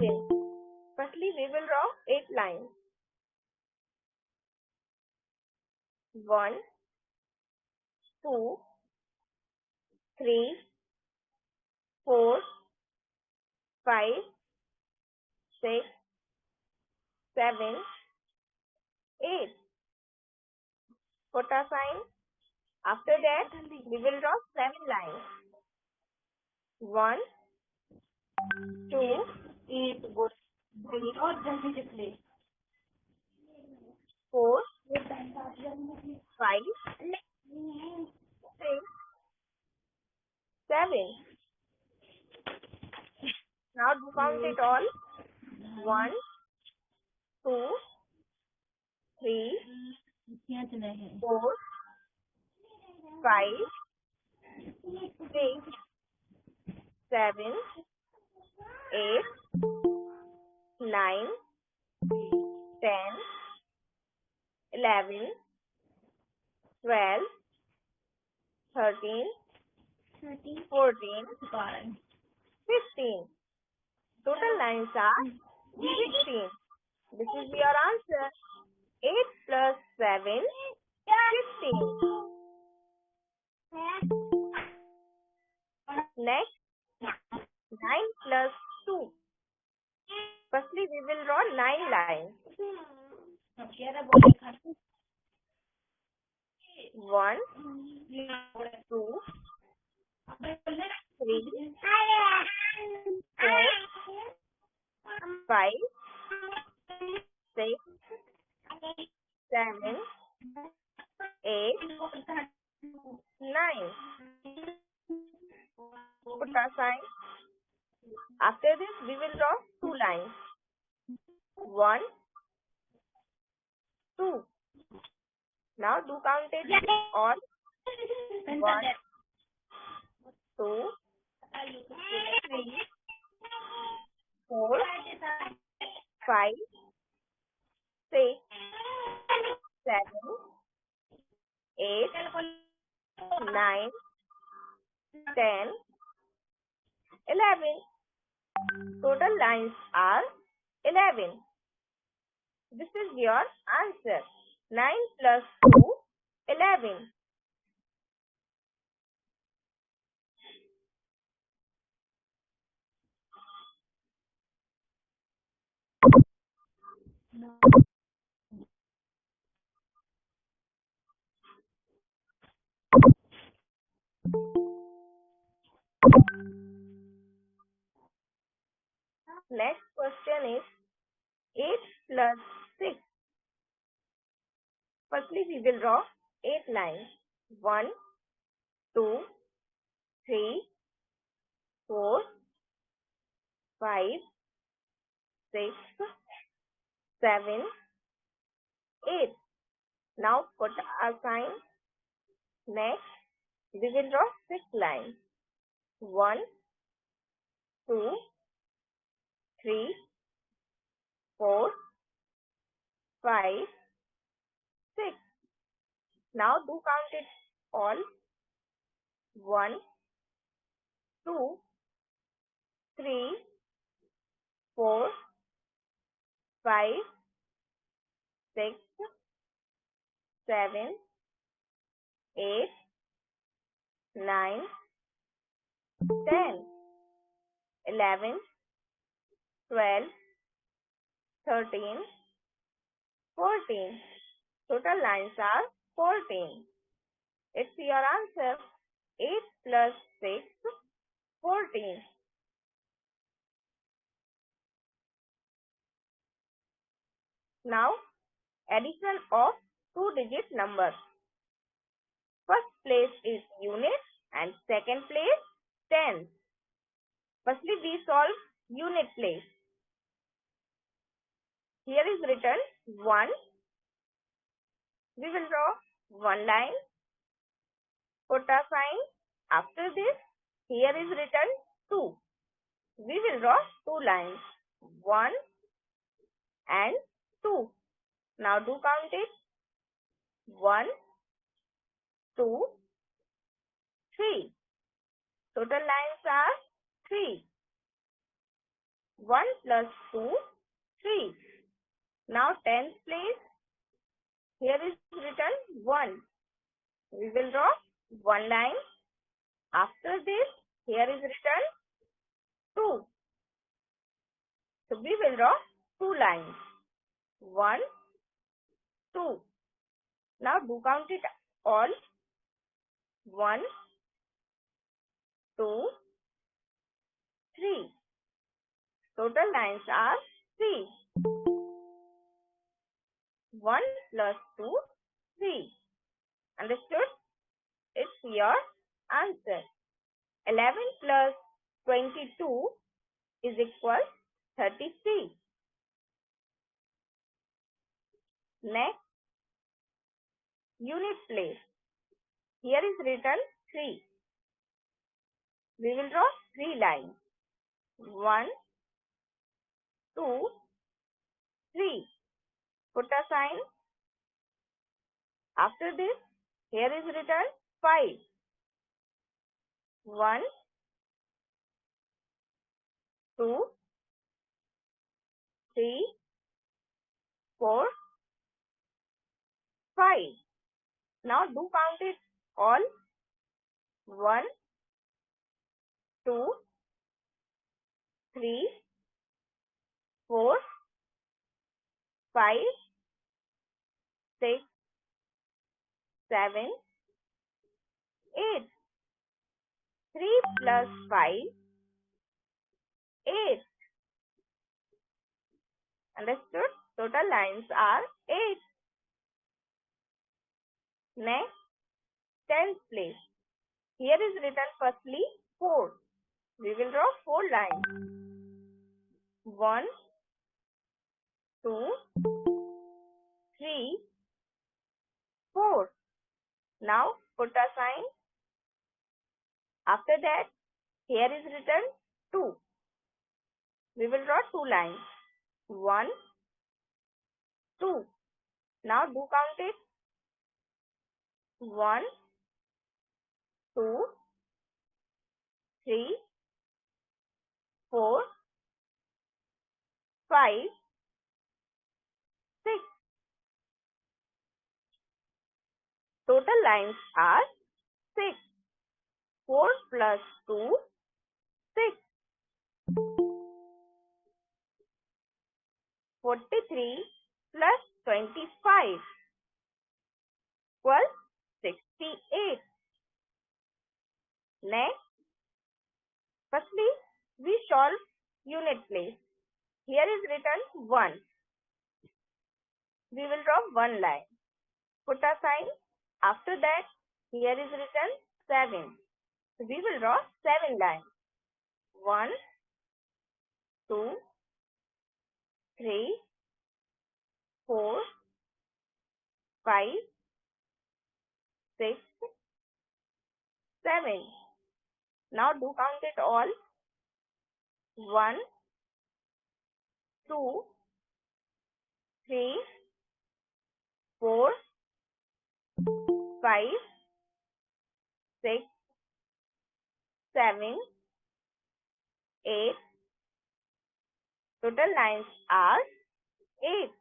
Imagine. Firstly, we will draw 8 lines. 1, 2, 3, 4, 5, 6, 7, 8. Put a sign. After that, we will draw 7 lines. 1, 2, 8 good. 3, और जल्दी से play. 4, ये time पास करने के लिए. 5, 6, 7. Now do count it all. 1, 2, 3, क्या चला है? 4, 5, 6, 7, 8, 9, 10, 11, 12, 13, 14, 15. Total lines are 16. This is your answer. 8 plus 7, 15. Next, 9 plus 2. Firstly, we will draw 9 lines. 1, 2, 3, 4, 5, 6, 7, 8, 9. Put a sign. After this, we will draw 2 lines. 1, 2. Now do count it all. 1, 2, 3, 4, 5, 6, 7, 8, 9, 10, 11. Total lines are 11. This is your answer. 9 plus 2, 11. Next question is 8 plus 6. Firstly, we will draw 8 lines. 1, 2, 3, 4, 5, 6, 7, 8. Now put a sign. Next, we will draw 6 lines. 1, 2, 3, 4, 5, 6. Now do count it all. 1, 2, 3, 4, 5, 6, 7, 8, 9, 10, 11, 12, 13, 14. Total lines are 14. It's your answer. 8 plus 6, 14. Now, addition of 2-digit numbers. First place is unit and second place tens. Firstly, we solve unit place. Here is written 1. We will draw 1 line. Put a sign. After this, here is written 2. We will draw 2 lines. 1 and 2. Now do count it. 1, 2, 3. Total lines are 3. 1 plus 2, 3. Now tens place, here is written 1. We will draw one line. After this, here is written 2. So we will draw two lines. 1, 2. Now do count it all. 1, 2, 3. Total lines are 3. 1 plus 2, 3. Understood? It's your answer. 11 plus 22 is equal 33. Next, unit place. Here is written 3. We will draw 3 lines. 1, 2, 3. Put a sign. After this, here is written 5. 1, 2, 3, 4, 5. Now do count it all. 1, 2, 3, 4, 5, 6, 7, 8. 3 plus 5, 8. Understood? Total lines are 8. Next, tens place. Here is written firstly 4. We will draw 4 lines. 1, 2, 3, 4. Now put a sign. After that, here is written 2. We will draw 2 lines. 1, 2. Now do count it. 1, 2, 3, 4, 5, 6. Total lines are 6. 4 plus 2, 6. 43 plus 25 equals 68. Next, firstly, we solve unit place. Here is written 1. We will draw one line. Put a sign. After that, here is written 7. So we will draw 7 lines. 1, 2, 3, 4, 5, 6, 7. Now do count it all. 1, 2, 3, 4, 5, 6, 7, 8. Total lines are 8.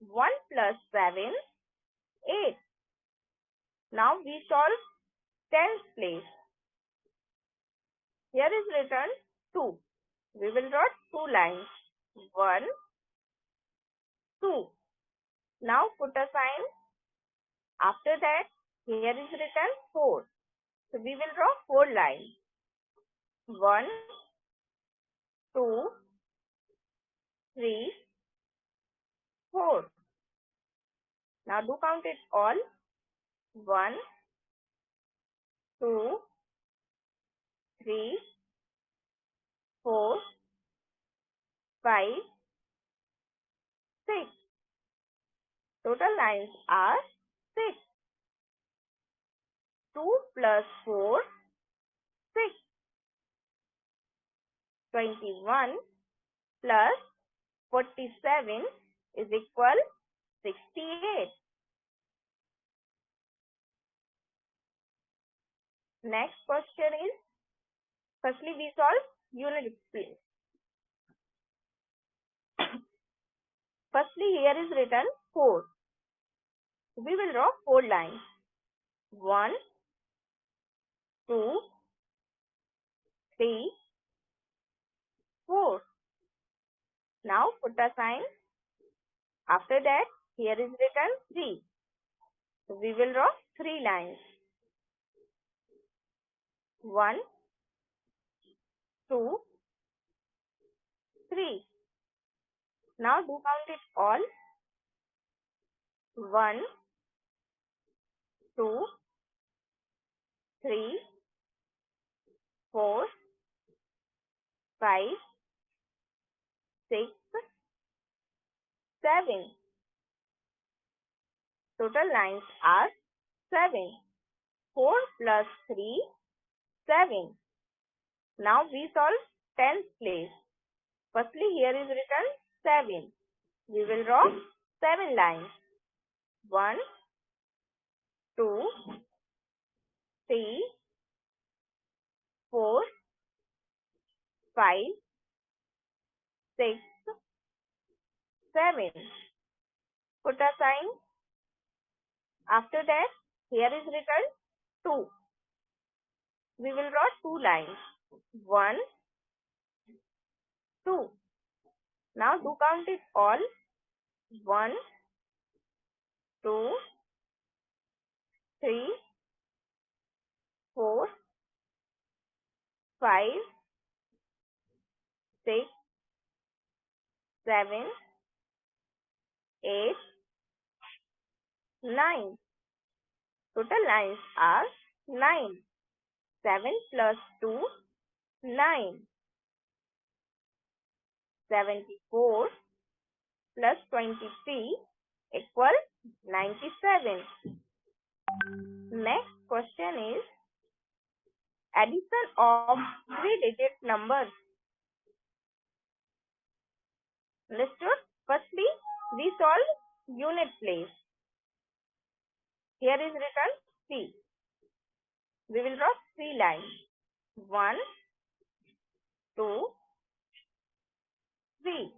1 plus 7, 8. Now we solve tens place. Here is written 2. We will draw 2 lines. 1, 2. Now put a sign. After that, here is written 4. So we will draw 4 lines. 1, 2, 3, 4. Now do count it all. 1, 2, 3, 4, 5, 6. Total lines are 6. 2 plus 4, 6. 21 plus 47 is equal 68. Next question is, firstly we solve unit place. Firstly, here is written 4. We will draw 4 lines. 1, 2, 3, 4. Now put a sign. After that, here is written 3. So we will draw 3 lines. 1, 2, 3. Now do count it all. 1, 2, 3, 4, 5, 6, 7. Total lines are 7. 4 plus 3, 7. Now we solve 10th place. Firstly, here is written 7. We will draw 7 lines. 1, 2, 3, 4, 5, 6, 7. Put a sign. After that, here is written 2. We will draw 2 lines. 1, 2. Now do count it all. 1, 2, 3, 4, 5, 6, 7, 8, 9. Total lines are 9. 7 plus 2, 9. 74 plus 23 equal 97. Next question is addition of 3-digit numbers. Understood? Firstly, we solve unit place. Here is written 3. We will draw 3 lines. 1, 2, 3.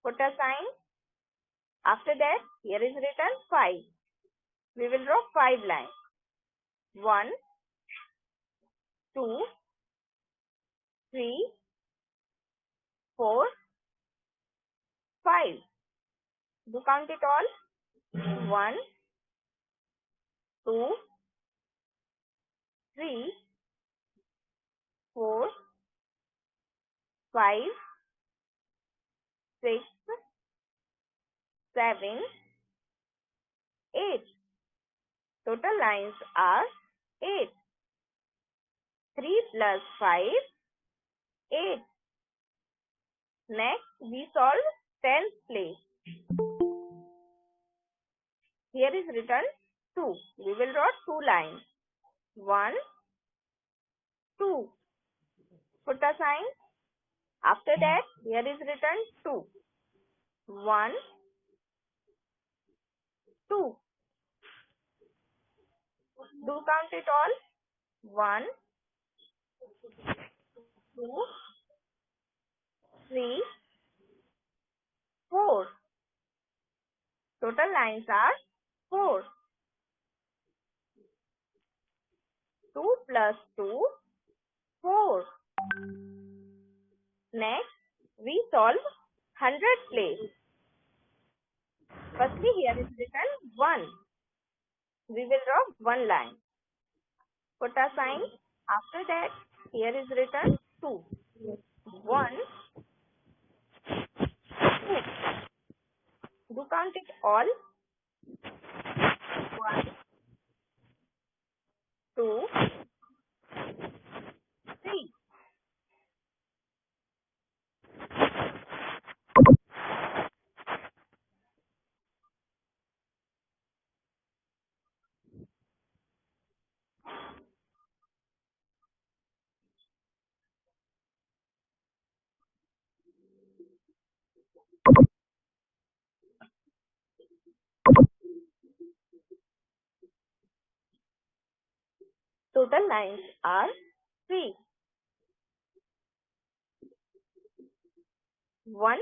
Put a sign. After that, here is written 5. We will draw 5 lines. 1, 2, 3, 4, 5. Do count it all. 1, 2, 3, 4, 5, 6, 7, 8. Total lines are 8. 3 plus 5, 8. Next, we solve 10th place. Here is written 2. We will draw 2 lines. 1, 2. Put a sign. After that, here is written 2. 1, 2. Do count it all. 1, 2, 3, 4. Total lines are 4. 2 plus 2, 4. Next, we solve 100th place. Firstly, here is written 1. We will draw 1 line. Put a sign. After that, here is written 2. 1, 2. Do count it all. 1, 2, 3. Total lines are 3. 1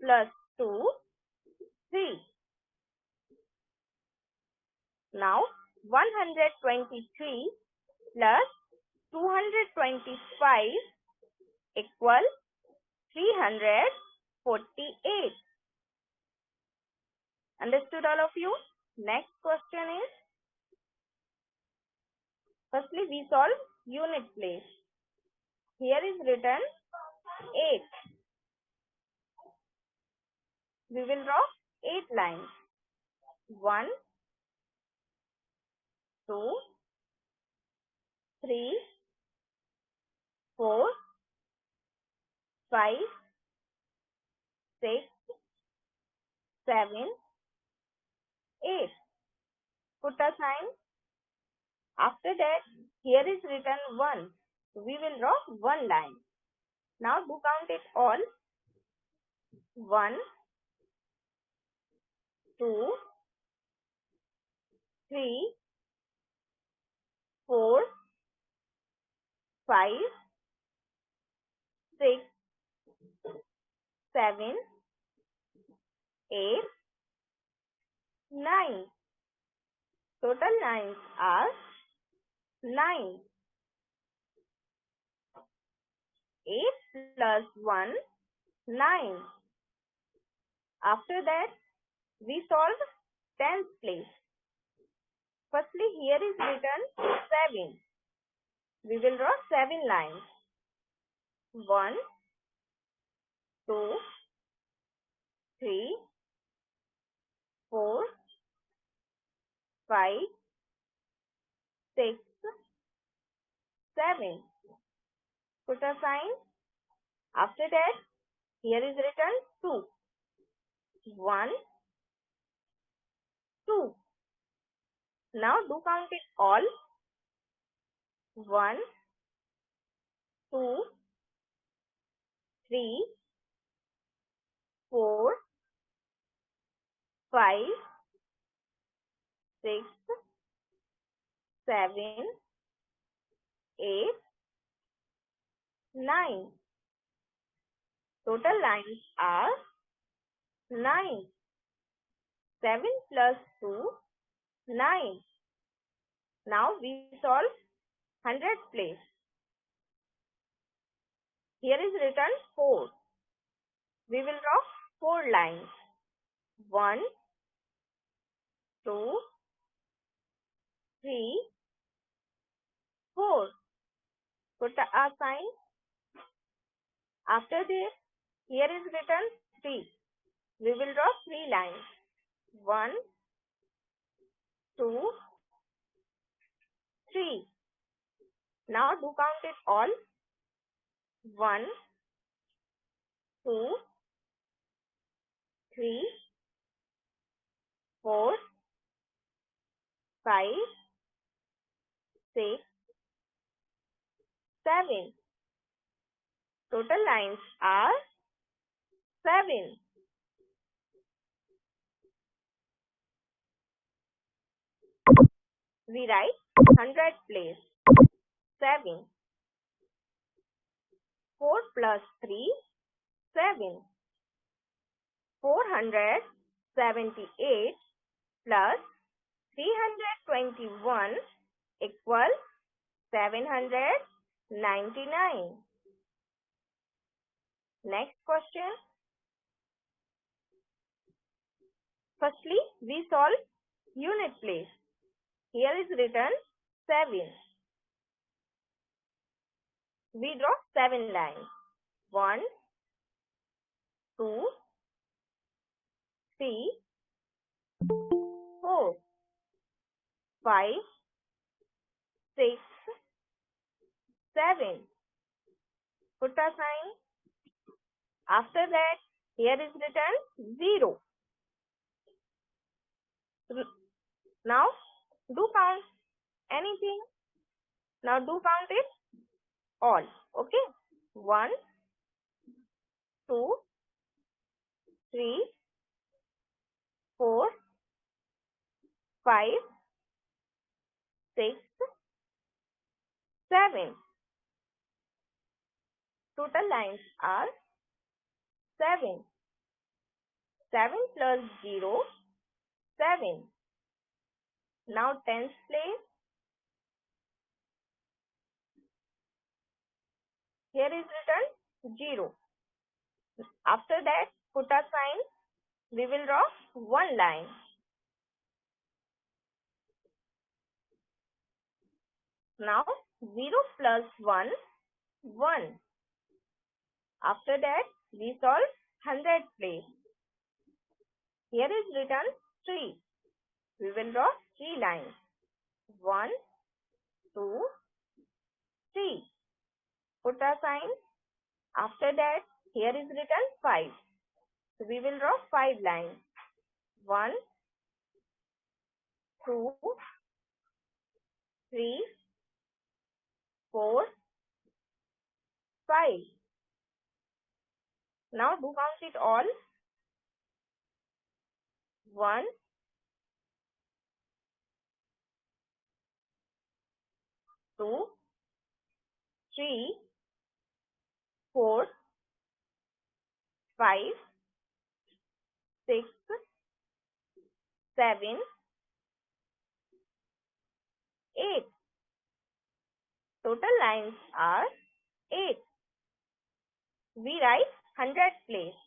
plus 2, 3. Now 123 plus 225 equal 348. Understood all of you? Next question is, firstly we solve unit place. Here is written 8. We will draw 8 lines. 1, 2, 3, 4, 5, 6, 7, 8. Put a sign. After that, here is written 1. We will draw 1 line. Now do count it all. 1, 2, 3, 4, 5, 6, 7, 8, 9. Total lines are 9. 8 plus 1, 9. After that, we solve tens place. Firstly, here is written 7. We will draw 7 lines. 1, 2, 3, 4, 5, 6, 7. Put a sign. After that, here is written 2. 1, 2. Now do count it all. 1, 2, 3, 4, 5, 6, 7, 8, 9. Total lines are 9. 7 plus 2, 9. Now we solve 100 place. Here is written 4. We will draw 4 lines. 1, 2, 3, 4. Put a sign. After this, here is written 3. We will draw 3 lines. 1, 2, 3. Now do count it all. 1, 2, 3, 4, 5, 6, 7. Total lines are 7. We write 100 place. 7. 4 plus 3, 7. 478 plus 321 equals 799. Next question. Firstly, we solve unit place. Here is written 7. We draw 7 lines. 1, 2, 3, 4, 5, 6, 7. Put a sign. After that, here is written 0. Now, do count anything. Now, do count it all. Okay? 1, 2, 3, 4, 5, 6, 7. Total lines are 7. 7 plus 0, 7. Now tens place. Here is written 0. After that, put a sign. We will draw one line. Now 0 plus 1, 1. After that, we solve 100 place. Here is written 3. We will draw 3 lines. 1, 2, 3. Put a sign. After that, here is written 5. So we will draw 5 lines. 1, 2, 3, 4, 5. Now do count it all. 1, 2, 3, 4, 5, 6, 7, 8. Total lines are 8. We write 100 place.